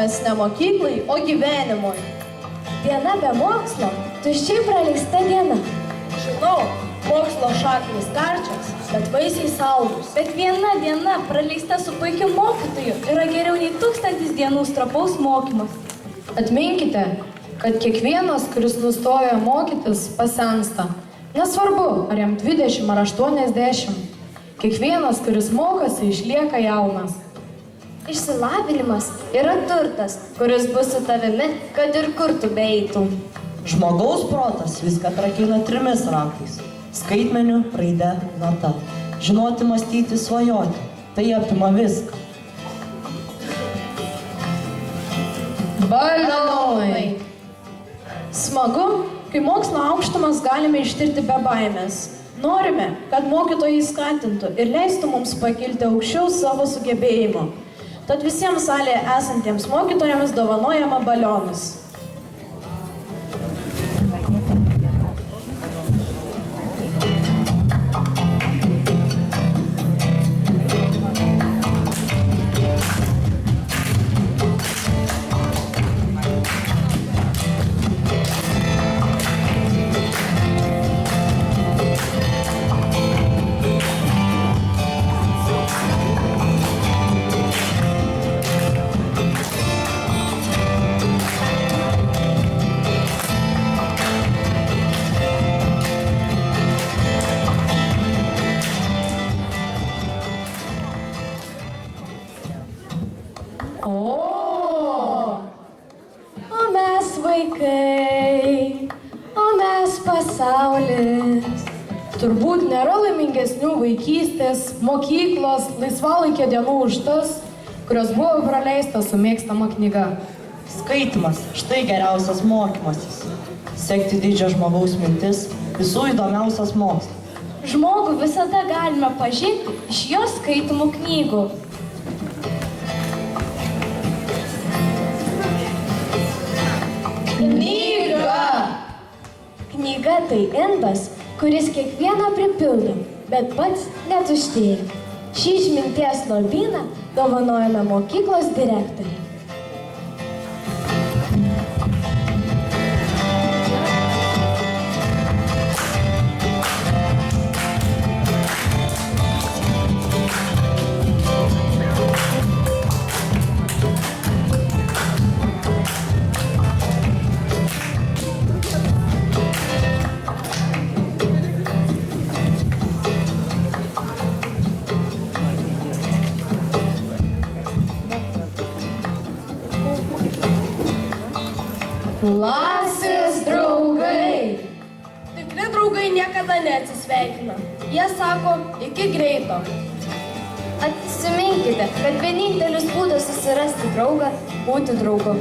ruošiamės ne mokyklai, o gyvenimui. Diena be mokslo, tuščiai praleista diena. Žinau, mokslo šaknys karčios, bet vaisiai saldūs. Bet viena diena praleista su puikiu mokytoju yra geriau nei 1000 dienų stropaus mokymas. Atminkite, kad kiekvienas, kuris nustoja mokytis, pasensta. Nesvarbu, ar jam 20 ar 80. Kiekvienas, kuris mokosi, išlieka jaunas. Išsilavinimas yra turtas, kuris bus su tavimi, kad ir kur tu beeitum. Žmogaus protas viską atrakina 3 raktais. Skaitmeniu, raide, nata. Žinoti, mąstyti, svajoti. Tai apima viską. Balionai! Smagu, kai mokslo aukštumas galime ištirti be baimės. Norime, kad mokytojai skatintų ir leistų mums pakilti aukščiau savo sugebėjimo. Tad visiems salėje esantiems mokytojams dovanojama balionus. O mes vaikai, o mes pasaulis. Turbūt nėra laimingesnių vaikystės, mokyklos, laisvalaikio dienų už tas, kurios buvo praleistas su mėgstama knyga. Skaitimas – štai geriausias mokymasis. Sekti didžio žmogaus mintis – visų įdomiausias mokslas. Žmogų visada galime pažinti iš jo skaitomų knygų. Knyga! Knyga tai indas, kuris kiekvieną pripildo, bet pats netuštėja. Šį išminties lobyną dovanojame mokyklos direktoriai. Klasės draugai! Tikri draugai niekada neatsisveikina. Jie sako, iki greito. Atsiminkite, kad vienintelis būdas susirasti draugą – būti draugu.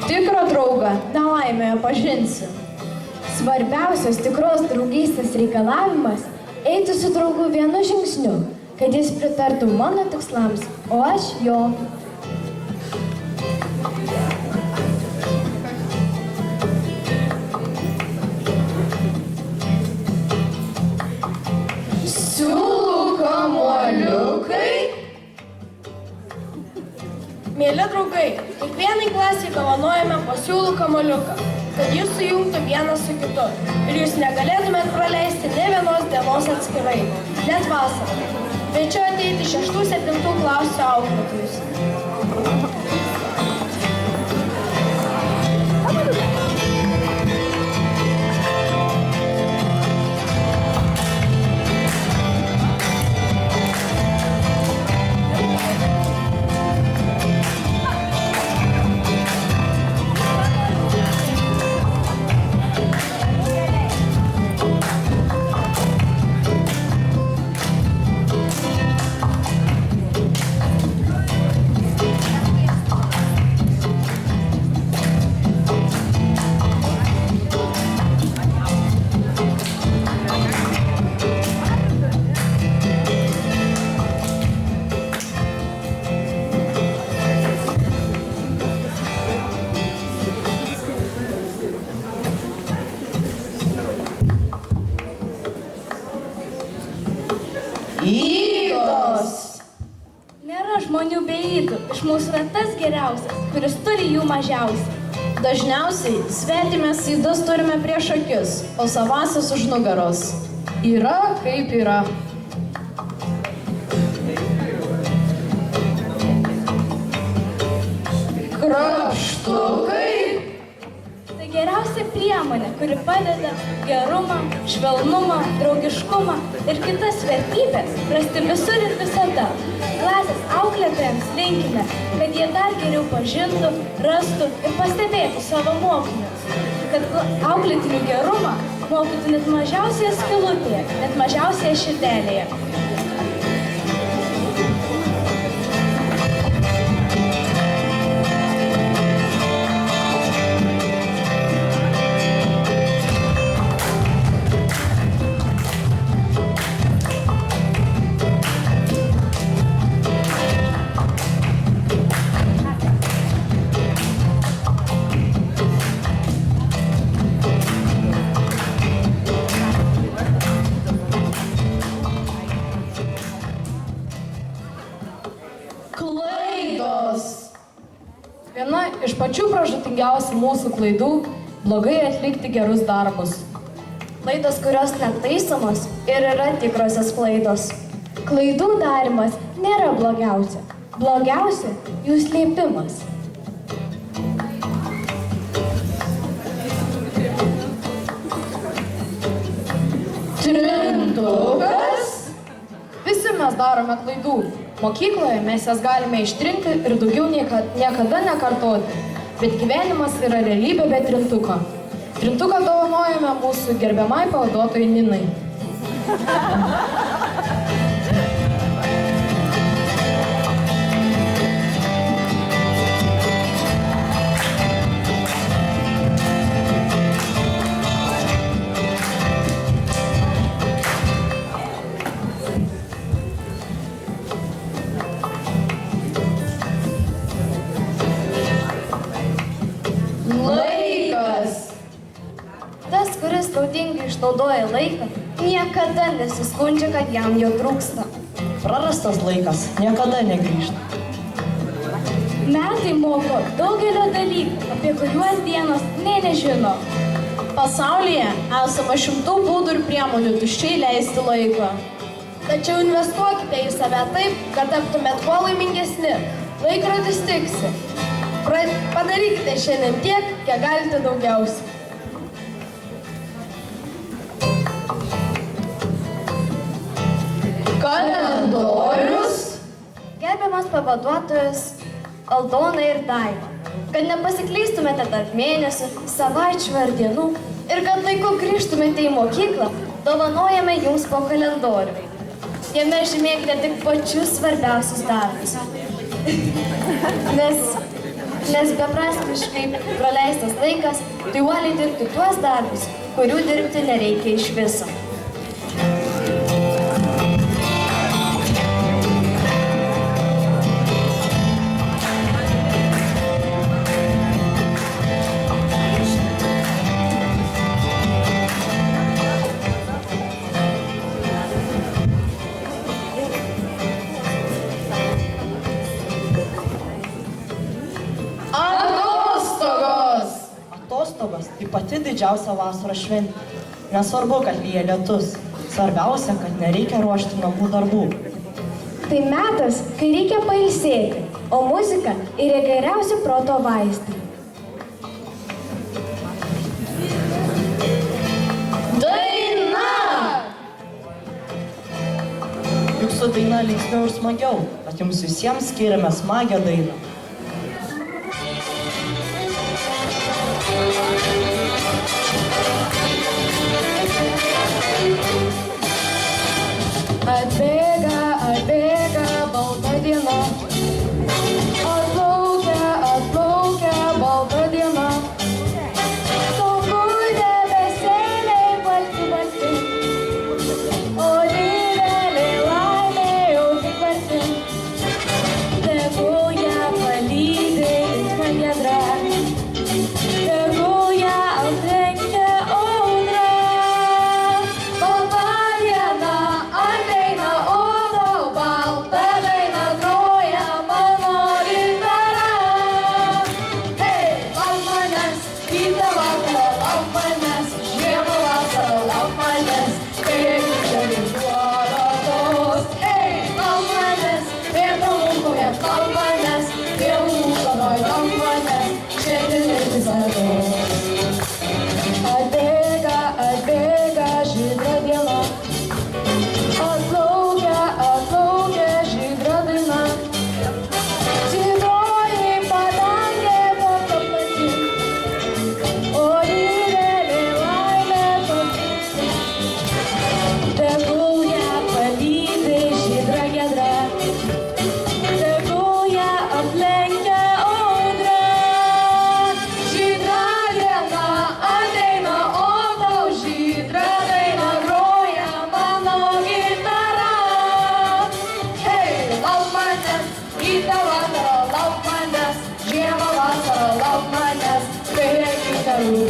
Tikrą draugą nelaimėje pažinsi. Svarbiausias tikros draugystės reikalavimas – eiti su draugu vienu žingsniu, kad jis pritartų mano tikslams, o aš jo. Siūlų kamuoliukai. Mėly draugai, kiekvienai klasiai dovanojame po siūlų kamuoliuką, kad jūs sujungtų vienas su kitu ir jūs negalėtumėt praleisti ne vienos dienos atskirai, net vasarą. Kviečiu ateiti 6-7 klasių auklėtojus. žmonių beidų iš mūsų yra tas geriausias, kuris turi jų mažiausiai. Dažniausiai svetimės įdas turime prieš akis, o savasias už nugaros. Yra kaip yra. Krapštukai. Tai geriausia priemonė, kuri padeda gerumą, švelnumą, draugiškumą ir kitas vertybės rasti visur ir visada. Klasės auklėtojams linkime, kad jie dar geriau pažintų, rastų ir pastebėtų savo mokinius. Kad auklėtinių gerumą mokytų net mažiausioje skylutėje, net mažiausioje širdelėje. Viena iš pačių pražūtingiausių mūsų klaidų – blogai atlikti gerus darbus. Klaidos, kurios netaisomos ir yra tikrosios klaidos. Klaidų darimas nėra blogiausia. Blogiausia – jų slėpimas. Trintukas? Visi mes darome klaidų. Mokykloje mes jas galime ištrinti ir daugiau niekada nekartoti. Bet gyvenimas yra realybė be trintuko. Trintuką dovanojame mūsų gerbiamai pavaduotojai Ninai. Kuris naudingai išnaudoja laiką, niekada nesiskundžia, kad jam jo trūksta. Prarastas laikas niekada negrįžta. Metai moko daugelio dalykų, apie kuriuos dienos nė nežino. Pasaulyje esama šimtų būdų ir priemonių tuščiai leisti laiką. Tačiau investuokite į save taip, kad taptumėt kuo laimingesni. Laikrodis tiksi. Padarykite šiandien tiek, kiek galite daugiausiai. Kalendorius. Gerbiamas pavaduotojas Aldona ir Daiva, kad nepasiklystumėte tarp mėnesių, savaičių ar dienų ir kad laiku grįžtumėte į mokyklą, dovanojame jums po kalendorių. Jame žymėkite tik pačius svarbiausius darbus. Nes beprasmiškai praleistas laikas, tai uoliai dirbti tuos darbus, kurių dirbti nereikia iš viso. Atostogos tai pati didžiausia vasaros šventė. Nesvarbu, kad lyja lietus. Svarbiausia, kad nereikia ruošti namų darbų. Tai metas, kai reikia pailsėti, o muzika yra geriausi proto vaistai. Daina! Juk su daina linksmiau ir smagiau, bet jums visiems skiriame smagią dainą. Atbėga, atbėga balta diena. Atplaukia balta diena. Danguj debesėliai balti balti, o didelė laimė jau tik arti. Tegul ją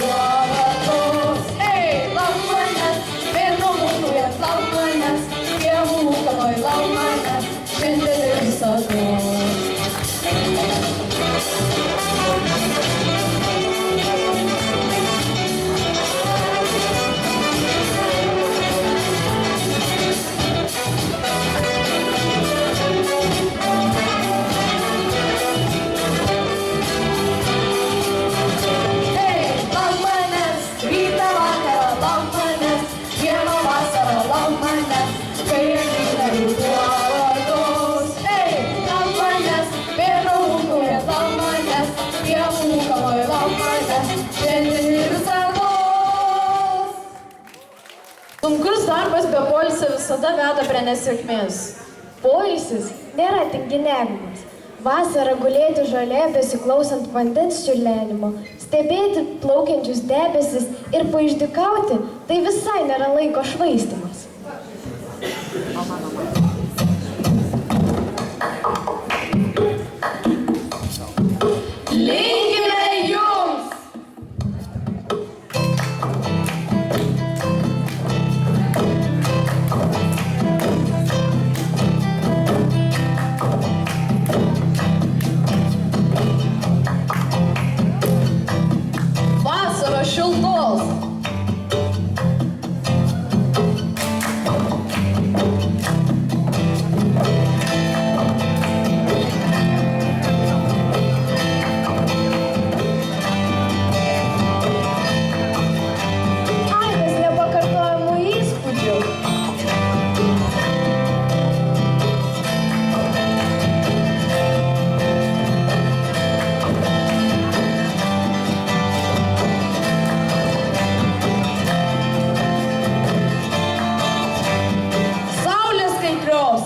vartus. Ei, lauk manęs, vėliau mūsujas, lauk manęs, pievų kaloj, lauk manęs, šiandien ir visados. Sunkus darbas be poilsio visada veda prie nesėkmės. Poilsis nėra tinginiavimas. Vasarą gulėti žolė besiklausant vandens čiurlenimo, stebėti plaukiančius debesis ir paišdykauti, tai visai nėra laiko švaistymas. Linkime jums! Vasaros šiltos. Aibės nepakartojamų įspūdžių. Saulės kaitros!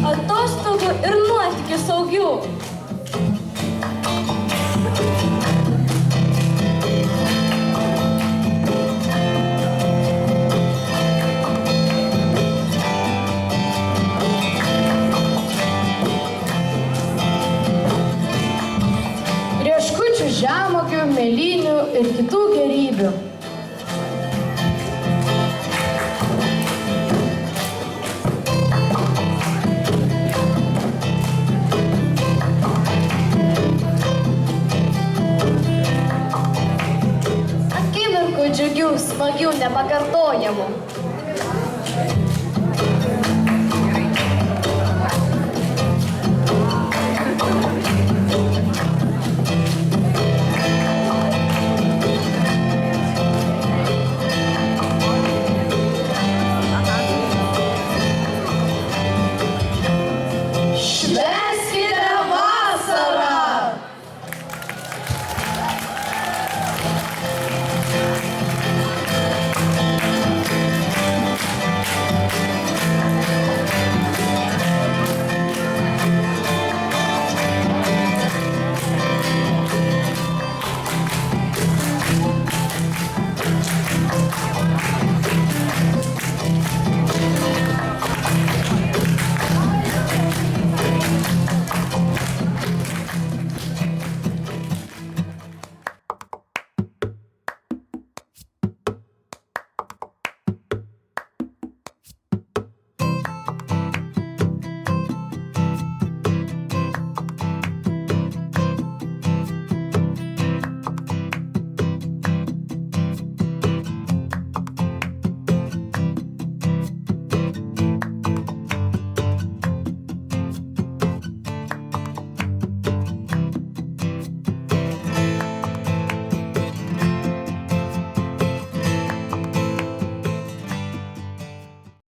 Atostogų ir nuotykių saugių. Rieškučių, žemuogių, mėlynių ir kitų gėrybių. Akimirkų džiugių, smagių, nepakartojamų.